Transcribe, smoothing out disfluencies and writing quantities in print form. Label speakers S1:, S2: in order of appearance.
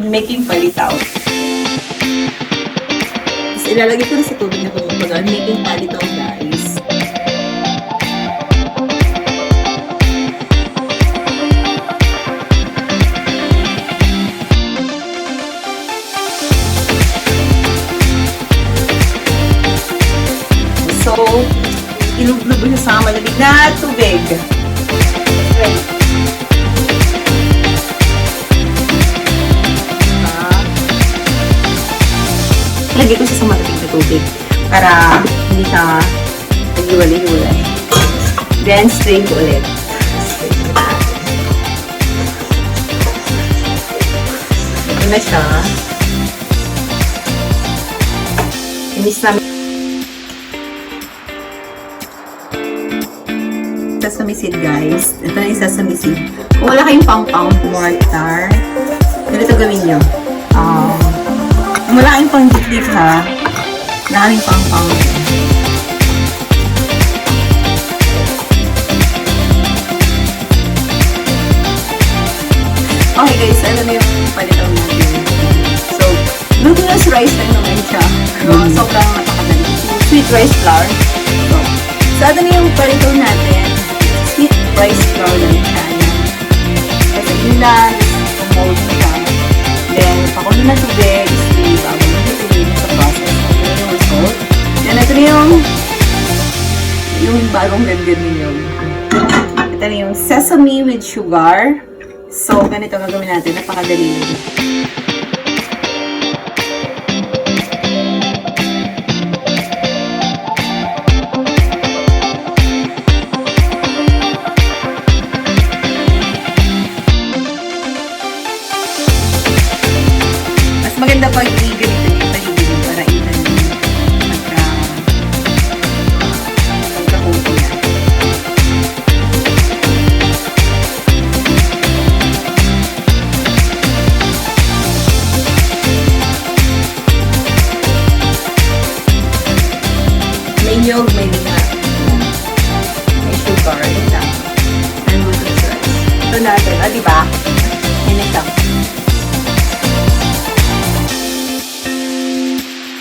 S1: making palitaw. Tapos ilalagay ko na sa tubig na kung making palitaw, guys. So, ilublob siya sa malamig na tubig. Lagay ko siya sa malamig na tubig para hindi siya naghiwalay-hiwalay. Then, strain ko ulit. Ito na siya. Inis namin. Sesame seed, guys. Ito na yung sesame seed. Kung wala kayong pound-pound mortar, ganito gawin nyo. Kung wala kayong pang-dip ha, wala kayong pound-pound. Okay guys, alam mo yung palitaw natin. So, glutinous rice lang naman siya. Sobrang napakadali. Sweet rice flour. So, ito na yung palitaw natin. Sweet rice flour lang siya. Kasi ilan, mold siya. Then, pakulo na tubig, sleeve, bago na tubig sa process. Ito na yung result. Then, ito na yung bagong ganyan ninyo. Ito na yung sesame with sugar. So, ganito gagawin natin. Napakadali.